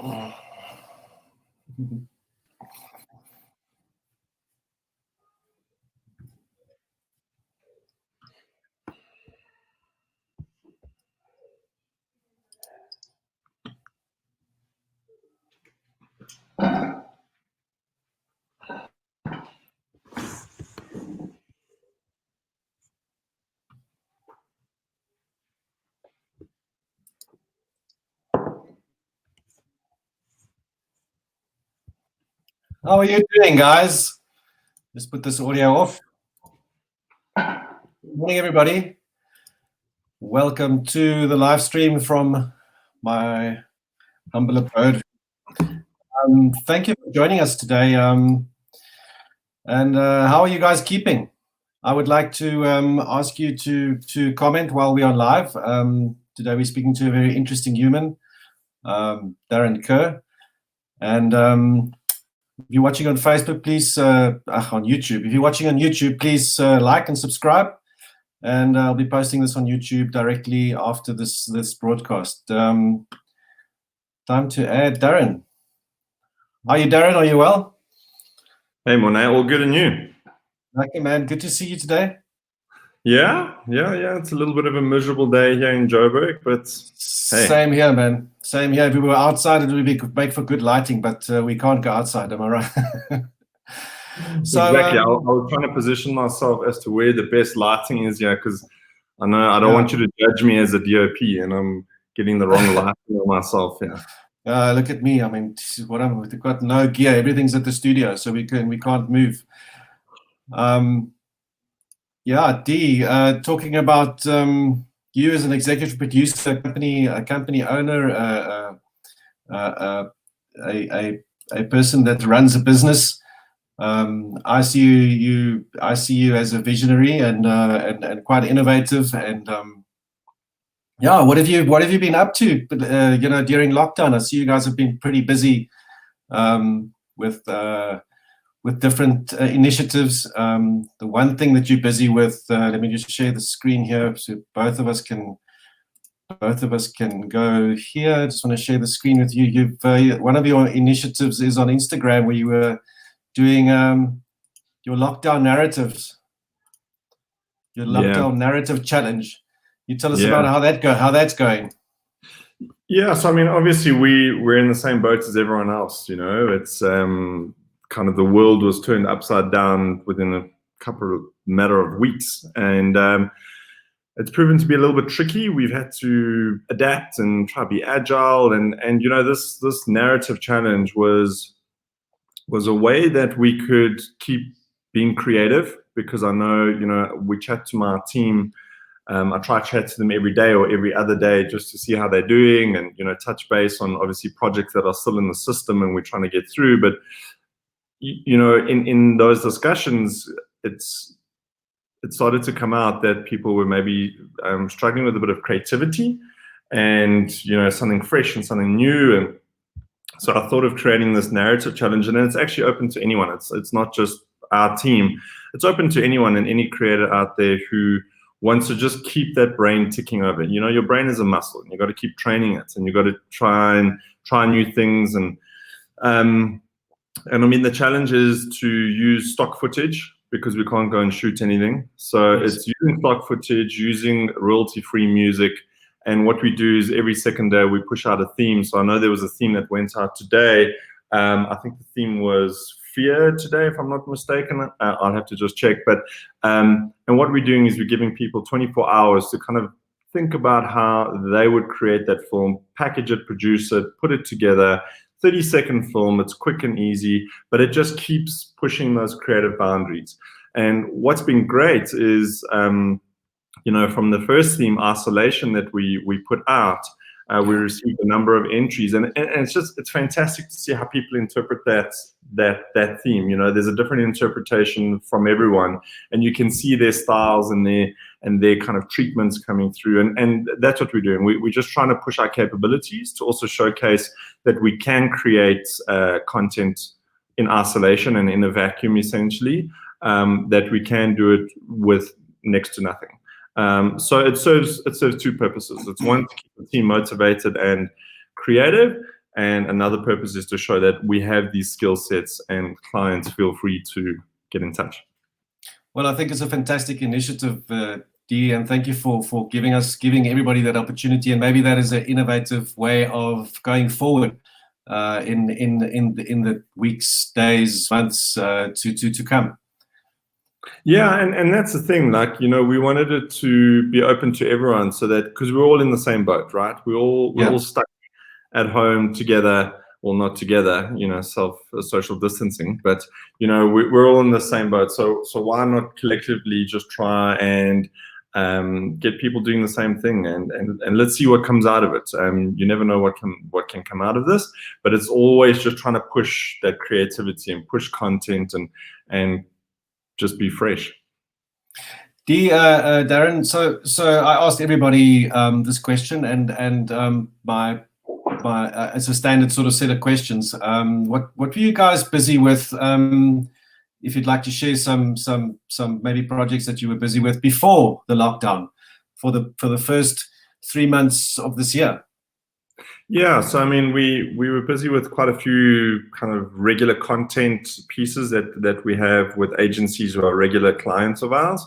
How are you doing, guys? Let's put this audio off. Good morning, everybody. Welcome to the live stream from my humble abode. Thank you for joining us today. How are you guys keeping? I would like to ask you to comment while we're on live. Today we're speaking to a very interesting human, Darren Kerr. And if you're watching on Facebook, please, on YouTube. If you're watching on YouTube, please like and subscribe. And I'll be posting this on YouTube directly after this broadcast. Time to add Darren. How are you, Darren? Are you well? Hey, Monet, all good and you? Okay, man. Good to see you today. Yeah. It's a little bit of a miserable day here in Joburg, but hey. Same here, man. Same here. If we were outside, it would make for good lighting, but we can't go outside. Am I right? So, exactly. I was trying to position myself as to where the best lighting is here, because I know I don't want you to judge me as a DOP, and I'm getting the wrong lighting on myself. Yeah. Look at me. I mean, we've got no gear. Everything's at the studio, so we can't move. D, talking about you as an executive producer, a company owner, a person that runs a business. I see you as a visionary and quite innovative. And what have you been up to? During lockdown, I see you guys have been pretty busy with different initiatives. The one thing that you're busy with, let me just share the screen here so both of us can go here. I just want to share the screen with you. You've one of your initiatives is on Instagram, where you were doing your lockdown narratives, your lockdown narrative challenge. You tell us about how that's going. Yeah, so I mean, obviously we're in the same boat as everyone else. It's kind of the world was turned upside down within a matter of weeks, and it's proven to be a little bit tricky. We've had to adapt and try to be agile, and this narrative challenge was a way that we could keep being creative, because I know we chat to my team. I try to chat to them every day or every other day just to see how they're doing, and touch base on obviously projects that are still in the system and we're trying to get through. But in those discussions, it started to come out that people were maybe struggling with a bit of creativity and something fresh and something new. And so I thought of creating this narrative challenge, and it's actually open to anyone. It's not just our team. It's open to anyone and any creator out there who wants to just keep that brain ticking over. Your brain is a muscle, and you've got to keep training it, and you've got to try new things. And I mean, the challenge is to use stock footage, because we can't go and shoot anything. So it's using stock footage, using royalty-free music. And what we do is every second day we push out a theme. So I know there was a theme that went out today. I think the theme was fear today, if I'm not mistaken. I'll have to just check. But and what we're doing is we're giving people 24 hours to kind of think about how they would create that film, package it, produce it, put it together. 30-second film. It's quick and easy, but it just keeps pushing those creative boundaries. And what's been great is, from the first theme, Isolation, that we put out, we received a number of entries, and it's fantastic to see how people interpret that theme. There's a different interpretation from everyone, and you can see their styles and their kind of treatments coming through, and that's what we're doing. We're just trying to push our capabilities to also showcase that we can create content in isolation and in a vacuum, essentially, that we can do it with next to nothing. So it serves two purposes. It's one, to keep the team motivated and creative, And another purpose is to show that we have these skill sets, and clients feel free to get in touch. Well, I think it's a fantastic initiative, Dee, and thank you for giving everybody that opportunity. And maybe that is an innovative way of going forward in the weeks, days, months to come. Yeah, and that's the thing. Like, we wanted it to be open to everyone, so that, because we're all in the same boat, right? We're all stuck at home together. Well, not together, social distancing, but we're all in the same boat. So why not collectively just try and get people doing the same thing, and let's see what comes out of it. You never know what can come out of this, but it's always just trying to push that creativity and push content and just be fresh. Darren, so I asked everybody this question, and my it's a standard sort of set of questions. What were you guys busy with? If you'd like to share some maybe projects that you were busy with before the lockdown, for the first 3 months of this year. Yeah, so I mean, we were busy with quite a few kind of regular content pieces that we have with agencies who are regular clients of ours,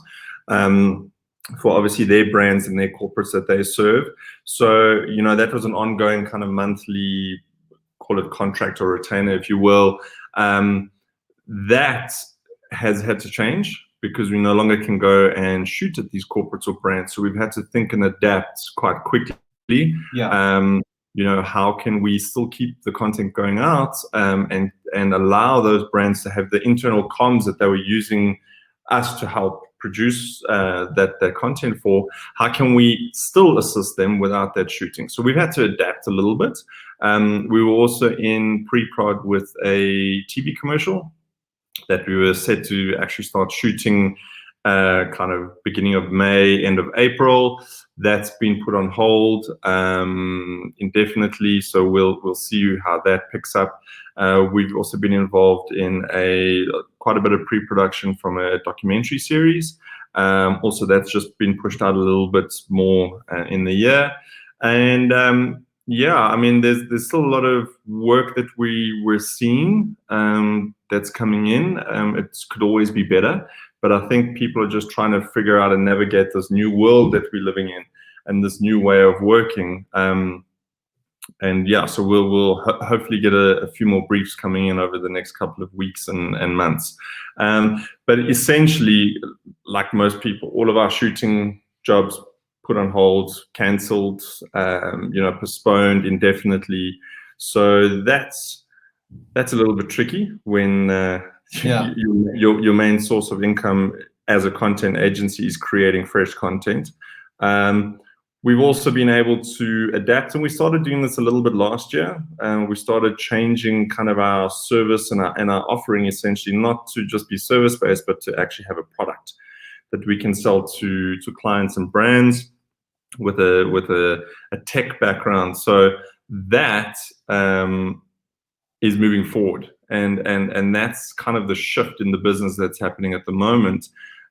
for obviously their brands and their corporates that they serve. So that was an ongoing kind of monthly, call it contract or retainer, if you will. That has had to change because we no longer can go and shoot at these corporates or brands. So we've had to think and adapt quite quickly. Yeah. How can we still keep the content going out, and allow those brands to have the internal comms that they were using us to help produce that content for? How can we still assist them without that shooting? So we've had to adapt a little bit. We were also in pre-prod with a TV commercial that we were set to actually start shooting kind of beginning of May, end of April. That's been put on hold indefinitely, so we'll see how that picks up. We've also been involved in quite a bit of pre-production from a documentary series. Also, that's just been pushed out a little bit more in the year. And yeah, I mean, there's still a lot of work that we're seeing that's coming in. It could always be better, but I think people are just trying to figure out and navigate this new world that we're living in and this new way of working. And yeah, so we'll hopefully get a few more briefs coming in over the next couple of weeks and months. But essentially, like most people, all of our shooting jobs put on hold, cancelled, postponed indefinitely. So that's a little bit tricky when your main source of income as a content agency is creating fresh content. We've also been able to adapt, and we started doing this a little bit last year. We started changing kind of our service and our offering, essentially, not to just be service-based, but to actually have a product that we can sell to clients and brands with a tech background. So that is moving forward, and that's kind of the shift in the business that's happening at the moment.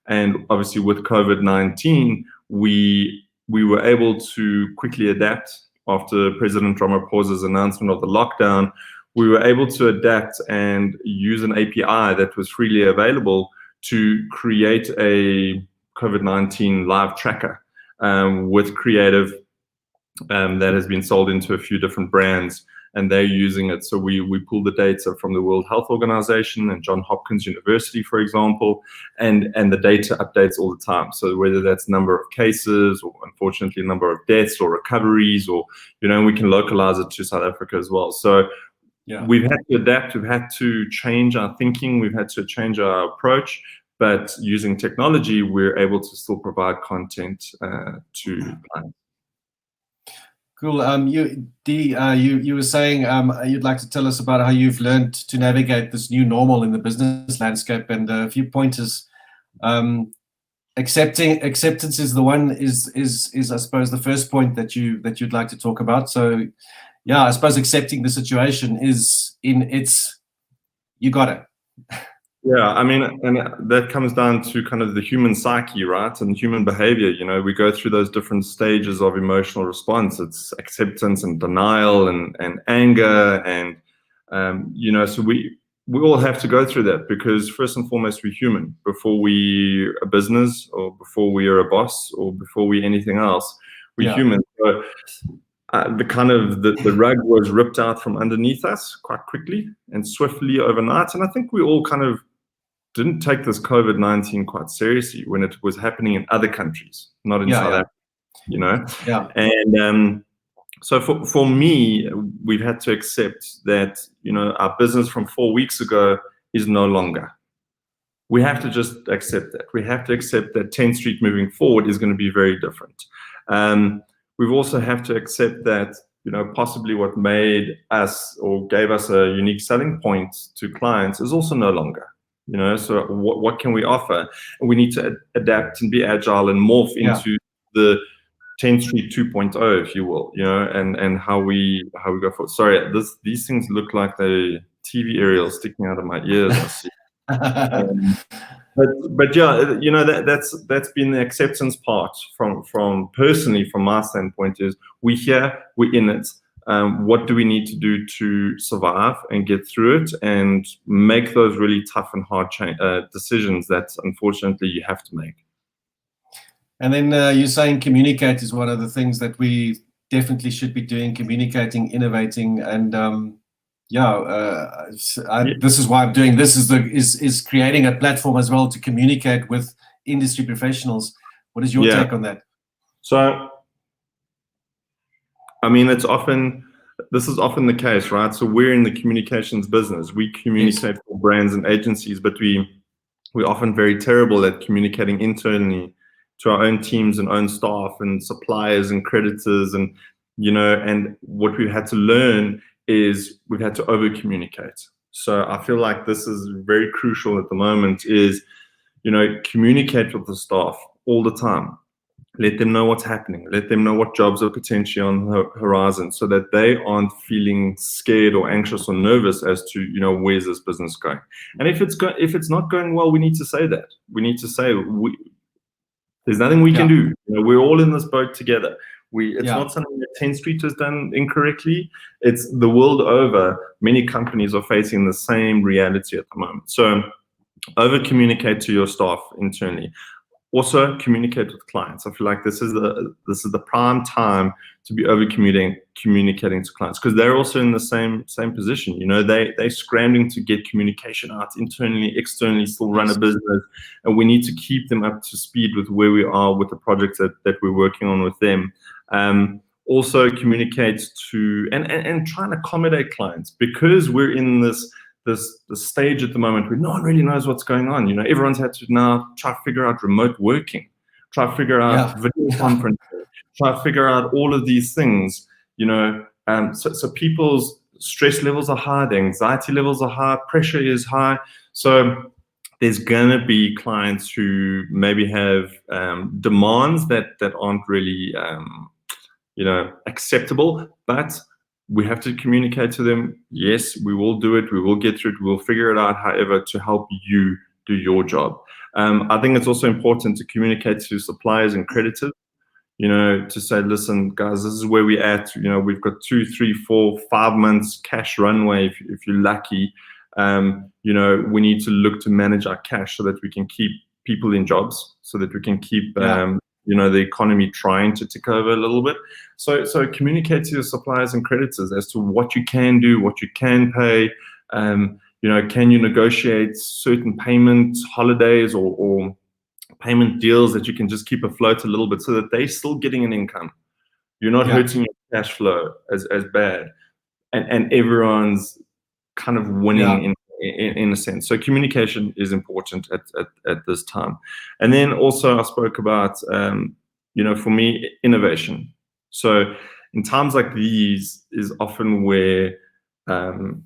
And obviously with COVID-19, we were able to quickly adapt after President Ramaphosa's announcement of the lockdown. We were able to adapt and use an API that was freely available to create a COVID-19 live tracker with creative that has been sold into a few different brands, and they're using it. So we pull the data from the World Health Organization and Johns Hopkins University, for example, and the data updates all the time. So whether that's number of cases, or unfortunately number of deaths or recoveries, or we can localize it to South Africa as well. So yeah, we've had to adapt, we've had to change our thinking, we've had to change our approach, but using technology, we're able to still provide content to clients. Cool. You were saying you'd like to tell us about how you've learned to navigate this new normal in the business landscape, and a few pointers. Acceptance is the one is I suppose the first point that you'd like to talk about. So yeah, I suppose accepting the situation is you got it. Yeah, I mean, and that comes down to kind of the human psyche, right? And human behavior. We go through those different stages of emotional response. It's acceptance and denial and anger. And, so we all have to go through that because first and foremost, we're human before we're a business or before we are a boss or before we anything else. We're human. So the rug was ripped out from underneath us quite quickly and swiftly overnight. And I think we all kind of didn't take this COVID-19 quite seriously when it was happening in other countries, not in South Africa, Yeah. And so for me, we've had to accept that, our business from 4 weeks ago is no longer. We have to just accept that. We have to accept that 10th Street moving forward is going to be very different. We've also have to accept that, possibly what made us or gave us a unique selling point to clients is also no longer. So what can we offer? And we need to adapt and be agile and morph into the 10th Street 2.0, if you will, and how we go forward. Sorry, these things look like the TV aerials sticking out of my ears. I see. But yeah, that's been the acceptance part from personally, from my standpoint, is we're here, we're in it. What do we need to do to survive and get through it and make those really tough and hard decisions that unfortunately you have to make. And then you're saying communicate is one of the things that we definitely should be doing, communicating, innovating, and this is why I'm doing this, is creating a platform as well to communicate with industry professionals. What is your take on that? So, I mean, this is often the case, right? So we're in the communications business. We communicate for brands and agencies, but we're often very terrible at communicating internally to our own teams and own staff and suppliers and creditors. And, and what we've had to learn is we've had to over communicate. So I feel like this is very crucial at the moment is, communicate with the staff all the time. Let them know what's happening. Let them know what jobs are potentially on the horizon so that they aren't feeling scared or anxious or nervous as to, where's this business going? And if it's not going well, we need to say that. We need to say, there's nothing we can do. We're all in this boat together. It's not something that 10th Street has done incorrectly. It's the world over. Many companies are facing the same reality at the moment. So over communicate to your staff internally. Also communicate with clients. I feel like this is the prime time to be over communicating to clients because they're also in the same position. They're scrambling to get communication out internally, externally, still run a business, and we need to keep them up to speed with where we are with the projects that we're working on with them. Also communicate to and try and accommodate clients because we're in this stage at the moment where no one really knows what's going on. Everyone's had to now try to figure out remote working, try to figure out video conferencing, try to figure out all of these things. So people's stress levels are high, the anxiety levels are high, pressure is high. So there's gonna be clients who maybe have demands that aren't really acceptable, but we have to communicate to them. Yes, we will do it. We will get through it. We'll figure it out, however, to help you do your job. I think it's also important to communicate to suppliers and creditors, to say, listen, guys, this is where we're at. We've got 2, 3, 4, 5 months cash runway if you're lucky. We need to look to manage our cash so that we can keep people in jobs, so that we can keep the economy trying to tick over a little bit. So communicate to your suppliers and creditors as to what you can do, what you can pay. Can you negotiate certain payment holidays or payment deals that you can just keep afloat a little bit so that they're still getting an income. You're not hurting your cash flow as bad. And everyone's kind of winning in a sense. So communication is important at this time. And then also I spoke about, for me, innovation. So in times like these is often where, the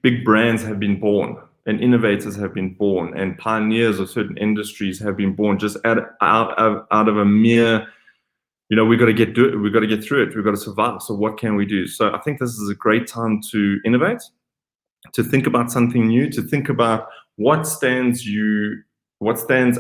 big brands have been born and innovators have been born and pioneers of certain industries have been born just out of a mere, we've got to get through it. We've got to survive. So what can we do? So I think this is a great time to innovate. to think about something new, to think about what stands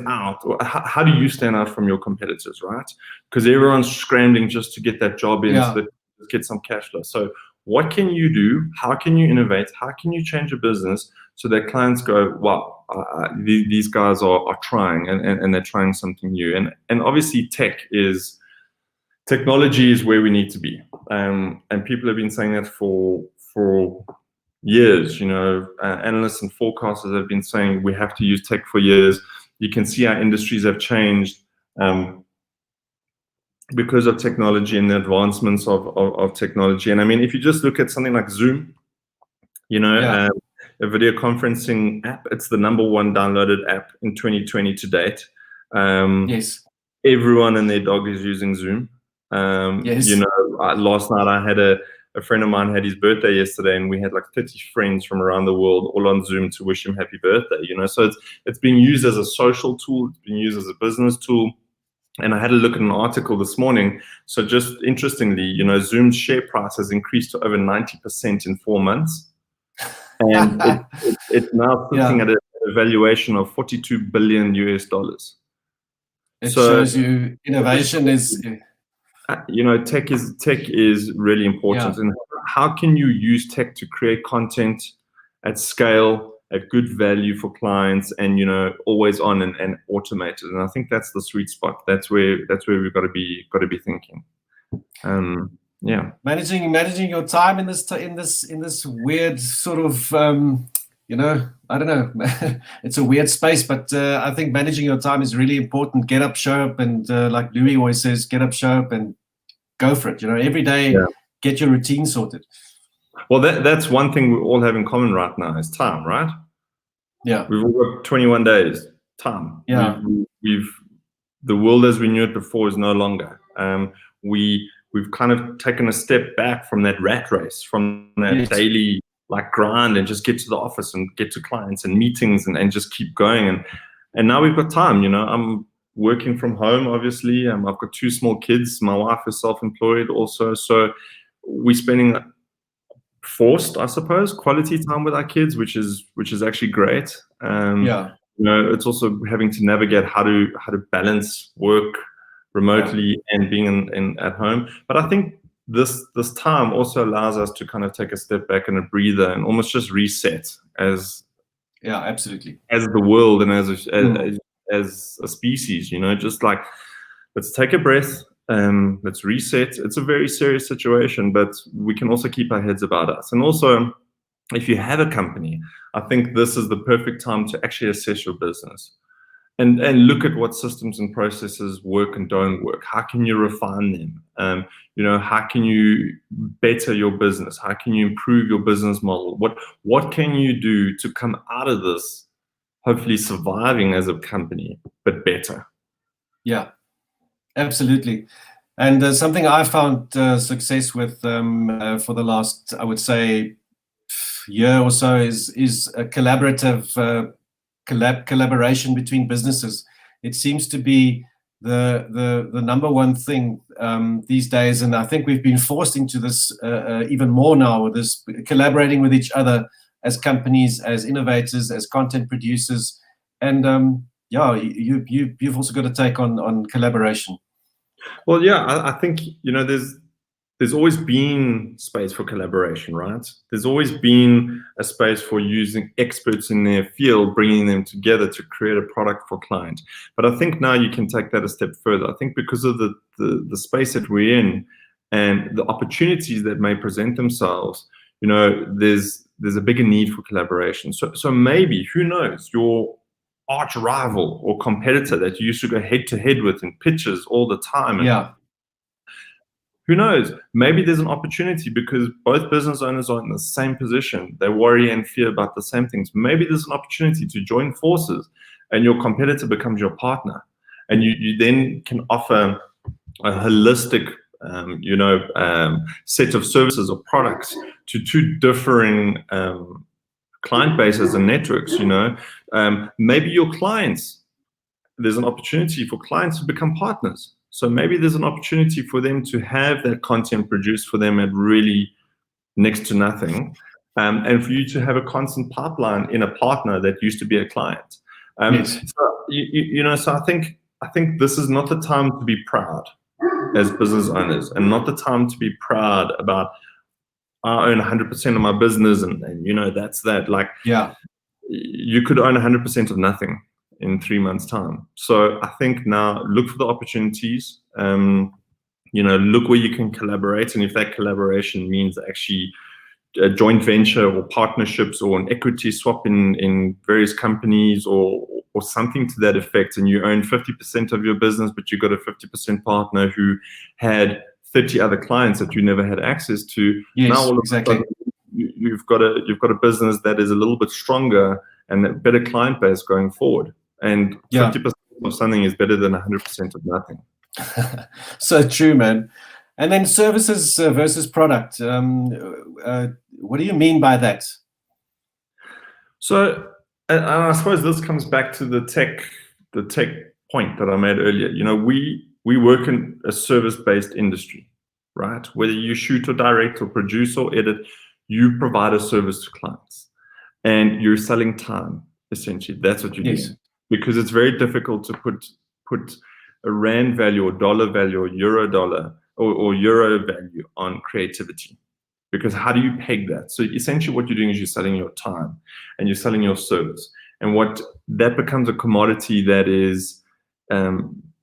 out, or how do you stand out from your competitors, right? Because everyone's scrambling just to get that job in, so that get some cash flow. So what can you do? How can you innovate? How can you change a business so that clients go, wow, these guys are trying, and they're trying something new. And obviously technology is where we need to be. And people have been saying that for years. Analysts and forecasters have been saying we have to use tech for years. You can see our industries have changed because of technology and the advancements of technology. And I mean, if you just look at something like Zoom, a video conferencing app, it's the #1 downloaded app in 2020 to date. Yes. Everyone and their dog is using Zoom. Yes. Last night I had a friend of mine had his birthday yesterday, and we had like 30 friends from around the world all on Zoom to wish him happy birthday. So it's being used as a social tool, it's being used as a business tool. And I had a look at an article this morning. So just interestingly, Zoom's share price has increased to over 90% in 4 months, and it's now sitting at a valuation of $42 billion. It shows you innovation is. Tech is really important. And how can you use tech to create content at scale, at good value for clients, and always on and automated? And I think that's the sweet spot. That's where we've got to be thinking. Managing your time in this weird sort of I don't know. It's a weird space, but I think managing your time is really important. Get up, show up, and like Louis always says, get up, show up, and go for it. Every day, get your routine sorted. Well, that's one thing we all have in common right now is time, right? Yeah. We've all got 21 days, time. Yeah. The world as we knew it before is no longer. We've kind of taken a step back from that rat race, from that daily grind, and just get to the office and get to clients and meetings and just keep going. And now we've got time. I'm working from home, obviously. I've got 2 small kids. My wife is self-employed also. So we're spending forced, I suppose, quality time with our kids, which is actually great. It's also having to navigate how to balance work remotely and being in at home. But I think this time also allows us to kind of take a step back and a breather and almost just reset as absolutely, as the world and as a species. Just like, let's take a breath. Let's reset. It's a very serious situation, but we can also keep our heads about us. And also, if you have a company, I think this is the perfect time to actually assess your business and look at what systems and processes work and don't work. How can you refine them? How can you better your business? How can you improve your business model? What can you do to come out of this, hopefully surviving as a company, but better? Yeah. Absolutely. And something I found success with for the last, I would say, year or so is a collaborative collaboration between businesses. It seems to be the #1 thing these days, and I think we've been forced into this even more now, this collaborating with each other as companies, as innovators, as content producers. And you've also got a take on collaboration. Well, I think there's always been space for collaboration, right? There's always been a space for using experts in their field, bringing them together to create a product for client. But I think now you can take that a step further. I think because of the space that we're in and the opportunities that may present themselves, there's a bigger need for collaboration. So maybe, who knows, your arch rival or competitor that you used to go head to head with in pitches all the time. Who knows? Maybe there's an opportunity because both business owners are in the same position. They worry and fear about the same things. Maybe there's an opportunity to join forces and your competitor becomes your partner. And you then can offer a holistic set of services or products to 2 differing client bases and networks. Maybe your clients, there's an opportunity for clients to become partners. So maybe there's an opportunity for them to have that content produced for them at really next to nothing, and for you to have a constant pipeline in a partner that used to be a client. Yes. So so I think this is not the time to be proud as business owners, and not the time to be proud about I own 100% of my business, and that's that. Like, Yeah. you could own 100% of nothing in 3 months' time. So I think now look for the opportunities. Look where you can collaborate, and if that collaboration means actually a joint venture or partnerships or an equity swap in various companies or something to that effect, and you own 50% of your business, but you've got a 50% partner who had 30 other clients that you never had access to. Yes, Now all of exactly. a sudden, you've got a business that is a little bit stronger and a better client base going forward. And 50% of something is better than 100% of nothing. So true, man. And then services versus product. What do you mean by that? So, and I suppose this comes back to the tech point that I made earlier. We work in a service-based industry, right? Whether you shoot or direct or produce or edit, you provide a service to clients, and you're selling time. Essentially, that's what you're doing. Because it's very difficult to put a rand value or dollar value or euro dollar or euro value on creativity. Because how do you peg that? So essentially what you're doing is you're selling your time and you're selling your service. And what that becomes a commodity that is,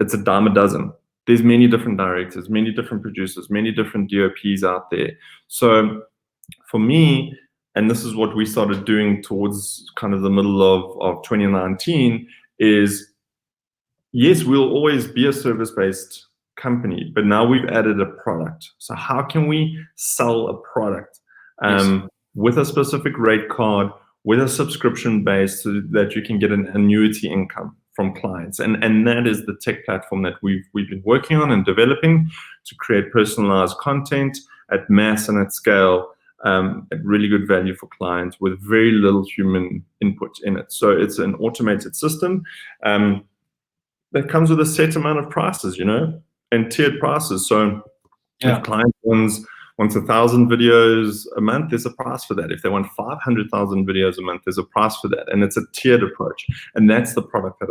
it's a dime a dozen. There's many different directors, many different producers, many different DOPs out there. So for me, and this is what we started doing towards kind of the middle of 2019, is yes, we'll always be a service-based company, but now we've added a product. So how can we sell a product with a specific rate card, with a subscription base, so that you can get an annuity income from clients? And that is the tech platform that we've been working on and developing to create personalized content at mass and at scale, at really good value for clients with very little human input in it. So it's an automated system that comes with a set amount of prices, and tiered prices. So if client wants 1,000 videos a month, there's a price for that. If they want 500,000 videos a month, there's a price for that. And it's a tiered approach. And that's the product that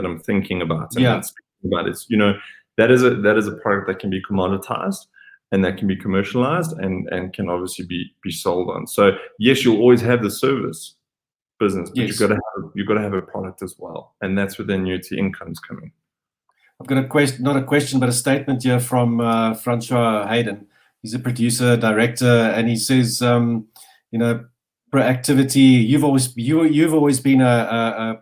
I'm thinking about. And speaking about is, that is a product that can be commoditized and that can be commercialized and can obviously be sold on. So yes, you'll always have the service business, but you've got to have a product as well, and that's where the annuity income's coming. I've got a question, not a question, but a statement here from Francois Hayden. He's a producer, director, and he says, proactivity. You've always been a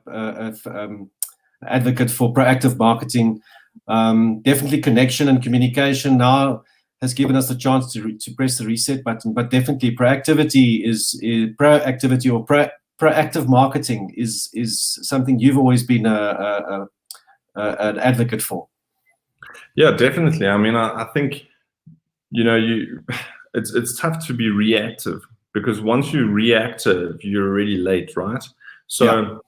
advocate for proactive marketing. Definitely connection and communication now has given us the chance to press the reset button, but definitely proactivity proactive marketing is something you've always been an advocate for. Yeah, definitely. I mean, I think it's tough to be reactive, because once you're reactive, you're already late, right? So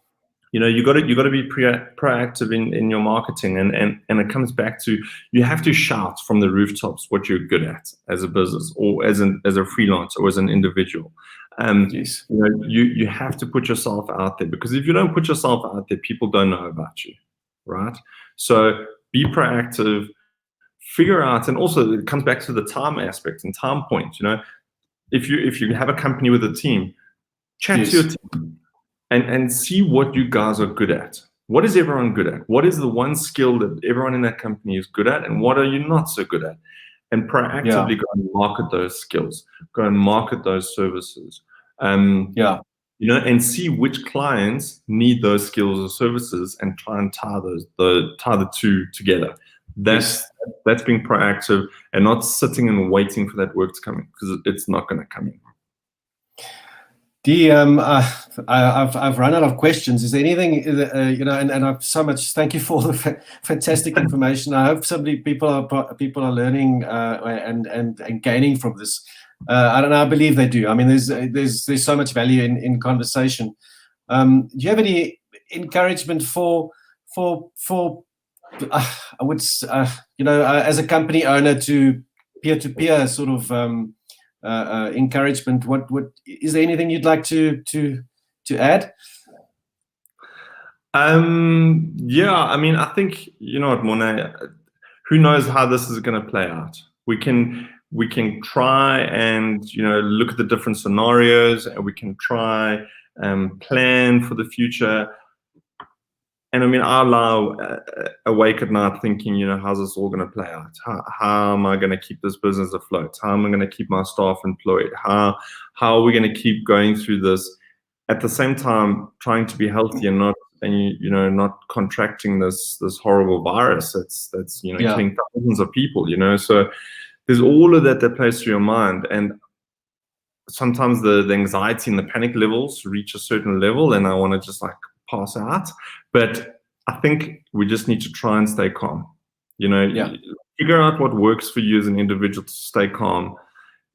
you got to be proactive in your marketing, and it comes back to, you have to shout from the rooftops what you're good at as a business or as a freelancer or as an individual. You have to put yourself out there, because if you don't put yourself out there, people don't know about you, right? So be proactive, figure out, and also it comes back to the time aspect and time point. If you have a company with a team, chat to your team and see what you guys are good at. What is everyone good at? What is the one skill that everyone in that company is good at, and what are you not so good at? And proactively go and market those skills, go and market those services. And see which clients need those skills or services, and try and tie the two together. That's being proactive and not sitting and waiting for that work to come in, because it's not going to come in. I've run out of questions. Is there anything, and I've so much. Thank you for the fantastic information. I hope people are learning and gaining from this. I don't know. I believe they do. I mean, there's so much value in conversation. Do you have any encouragement for I would as a company owner, to peer-to-peer sort of encouragement. What is there anything you'd like to add? Yeah, I mean, I think, you know what, Monet, who knows how this is going to play out. We can try and, you know, look at the different scenarios, and we can try plan for the future. And I mean, I lie awake at night thinking, you know, how's this all going to play out? How am I going to keep this business afloat? How am I going to keep my staff employed? How are we going to keep going through this? At the same time, trying to be healthy and not contracting this horrible virus that's you know, killing thousands of people. You know, so there's all of that plays through your mind, and sometimes the anxiety and the panic levels reach a certain level, and I want to just like pass out. But I think we just need to try and stay calm. You know, figure out what works for you as an individual to stay calm,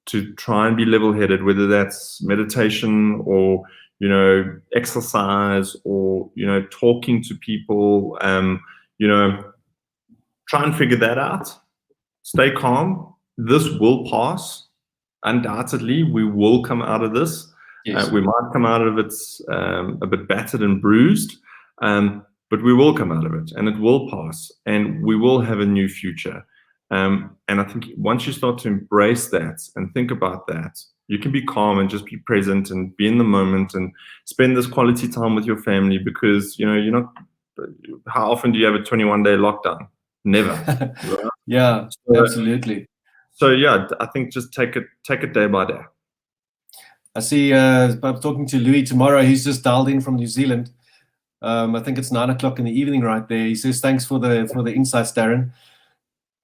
to try and be level-headed, whether that's meditation or, you know, exercise or, you know, talking to people. You know, try and figure that out. Stay calm. This will pass. Undoubtedly, we will come out of this. Yes. We might come out of it a bit battered and bruised, but we will come out of it, and it will pass, and we will have a new future. And I think once you start to embrace that and think about that, you can be calm and just be present and be in the moment and spend this quality time with your family, because, you know, you're not. How often do you have a 21-day lockdown? Never. Right? Yeah, absolutely. So yeah, I think just take it day by day. I see. I'm talking to Louis tomorrow. He's just dialed in from New Zealand. I think it's 9 o'clock in the evening right there. He says, "Thanks for the insights, Darren."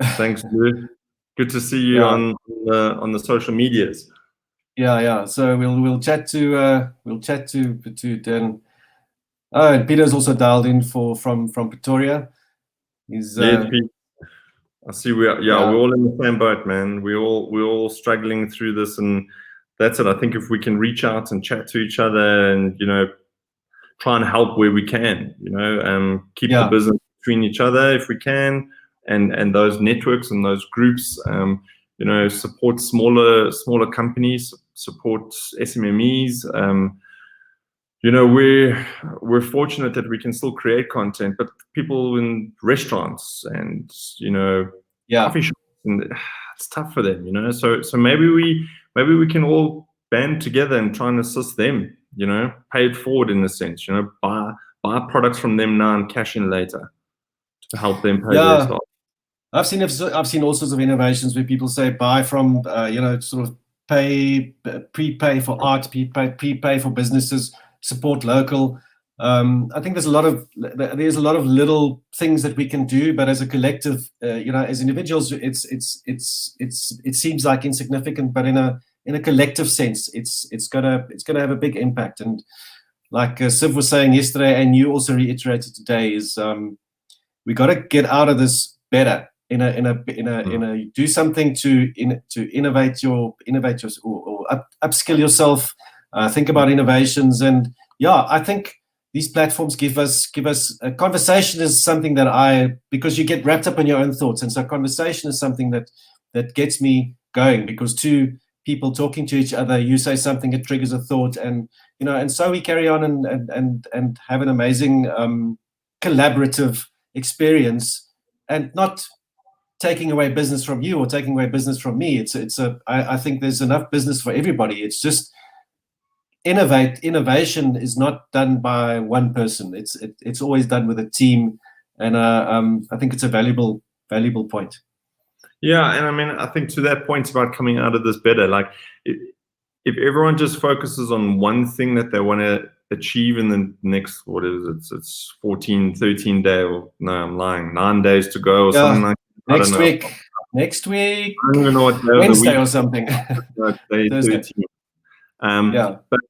Thanks, Louis. Good to see you on the social medias. Yeah. So we'll chat to Dan. Oh, and Peter's also dialed in from Pretoria. He's I see we're all in the same boat, man. We're all struggling through this, and that's it. I think if we can reach out and chat to each other and, you know, try and help where we can, you know, keep the business between each other if we can, and those networks and those groups, you know, support smaller companies, support SMMEs. You know, we're fortunate that we can still create content, but people in restaurants and, you know, coffee shops, and it's tough for them, you know. So maybe we can all band together and try and assist them, you know, pay it forward in a sense, you know, buy products from them now and cash in later to help them pay their staff. I've seen all sorts of innovations where people say buy from, you know, sort of prepay for art, prepay for businesses, support local. I think there's a lot of little things that we can do, but as a collective, you know, as individuals, it seems like insignificant, but in a collective sense, it's gonna have a big impact. And like Siv was saying yesterday, and you also reiterated today, is we got to get out of this better. Do something to innovate your or upskill yourself. Think about innovations, and I think these platforms give us a conversation is something that because you get wrapped up in your own thoughts, and so conversation is something that gets me going, because two people talking to each other, you say something, it triggers a thought, and you know, and so we carry on and have an amazing collaborative experience, and not taking away business from you or taking away business from me. I think there's enough business for everybody. It's just innovation is not done by one person. It's always done with a team, and I think it's a valuable point. Yeah, and I mean, I think to that point about coming out of this better, like if everyone just focuses on one thing that they want to achieve in the next, what is it? It's 14, 13 days, or no, I'm lying, 9 days to go or something like that. Next week. I don't even know what day Wednesday or something. Day 13. But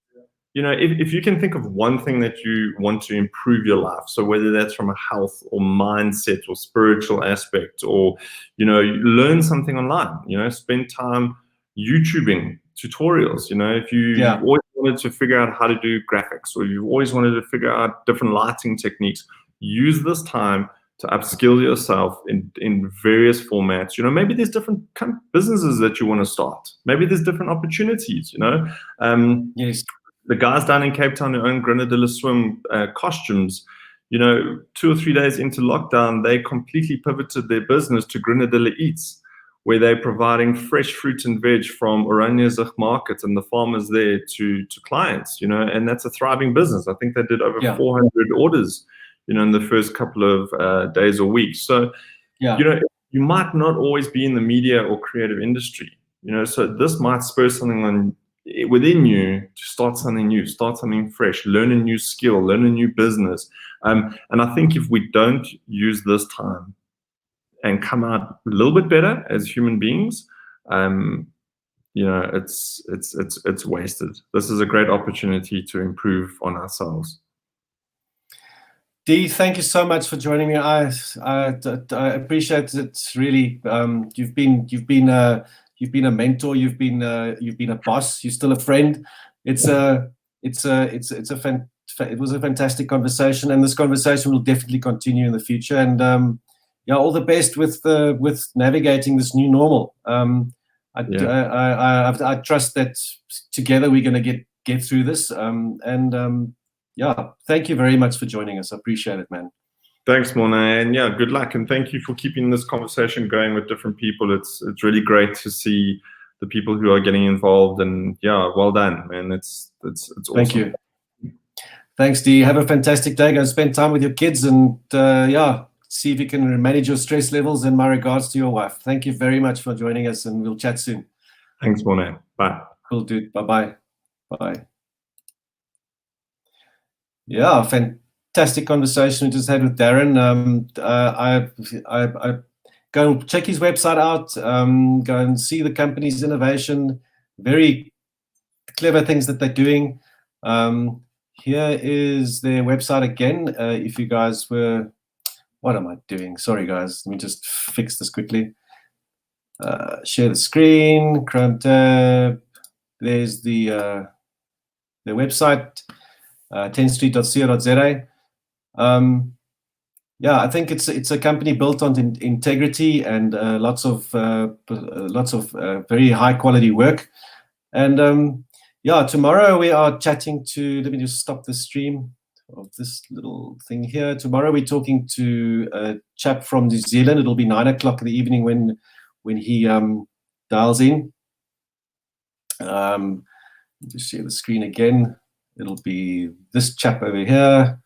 you know, if you can think of one thing that you want to improve your life, so whether that's from a health or mindset or spiritual aspect, or, you know, you learn something online, you know, spend time YouTubing tutorials. You know, if you've always wanted to figure out how to do graphics, or you've always wanted to figure out different lighting techniques, use this time to upskill yourself in various formats. Maybe there's different kind of businesses that you want to start. Maybe there's different opportunities. Yes. The guys down in Cape Town who own Grenadilla Swim costumes, 2 or 3 days into lockdown, they completely pivoted their business to Grenadilla Eats, where they're providing fresh fruit and veg from Oraniezig market and the farmers there to clients, and that's a thriving business. I think they did over 400 orders, in the first couple of days or weeks. So, you might not always be in the media or creative industry, so this might spur something on within you to start something new, start something fresh, learn a new skill, learn a new business. And I think if we don't use this time and come out a little bit better as human beings, it's wasted. This is a great opportunity to improve on ourselves. Dee, thank you so much for joining me. I appreciate it really. You've been a mentor. You've been a boss. You're still a friend. It was a fantastic conversation, and this conversation will definitely continue in the future. And all the best with navigating this new normal. I trust that together we're going to get through this. Thank you very much for joining us. I appreciate it, man. Thanks, Mona, and good luck, and thank you for keeping this conversation going with different people. It's really great to see the people who are getting involved, and well done, man. It's awesome. Thank you. Thanks, Dee. Have a fantastic day. Go spend time with your kids, and see if you can manage your stress levels. And my regards to your wife. Thank you very much for joining us, and we'll chat soon. Thanks, Mona. Bye. Cool, dude. Bye-bye. Bye. Yeah, fantastic conversation we just had with Darren. I go and check his website out. Go and see the company's innovation. Very clever things that they're doing. Here is their website again. If you guys were, what am I doing? Sorry, guys. Let me just fix this quickly. Share the screen. Chrome tab. There's their website. 10street.co.za. I think it's a company built on integrity and lots of very high quality work. And tomorrow we are chatting to. Let me just stop the stream of this little thing here. Tomorrow we're talking to a chap from New Zealand. It'll be 9 o'clock in the evening when he dials in. Just share the screen again. It'll be this chap over here,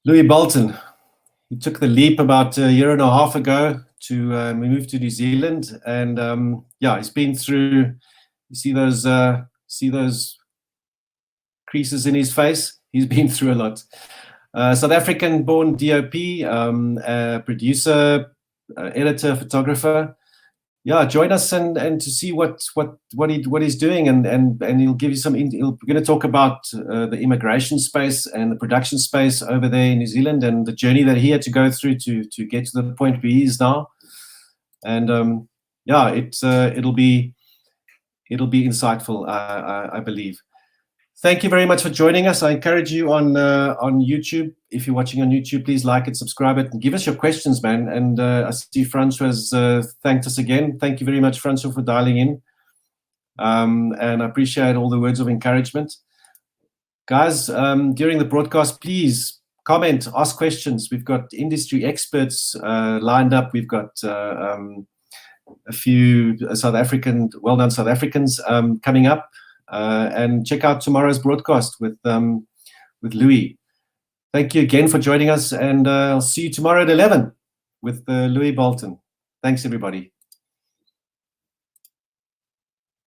Louis Bolton. He took the leap about a year and a half ago to move to New Zealand, and he's been through. You see those creases in his face. He's been through a lot. South African-born DOP, producer, editor, photographer. Join us and to see what he's doing, and he'll give you some. We're going to talk about the immigration space and the production space over there in New Zealand, and the journey that he had to go through to get to the point where he is now. And it'll be insightful, I believe. Thank you very much for joining us. I encourage you on YouTube. If you're watching on YouTube, please like it, subscribe it, and give us your questions, man. And I see Francois has thanked us again. Thank you very much, Francois, for dialing in. And I appreciate all the words of encouragement. Guys, during the broadcast, please comment, ask questions. We've got industry experts lined up. We've got a few well-known South Africans coming up. And check out tomorrow's broadcast with Louis. Thank you again for joining us, and I'll see you tomorrow at 11 with Louis Bolton. Thanks, everybody.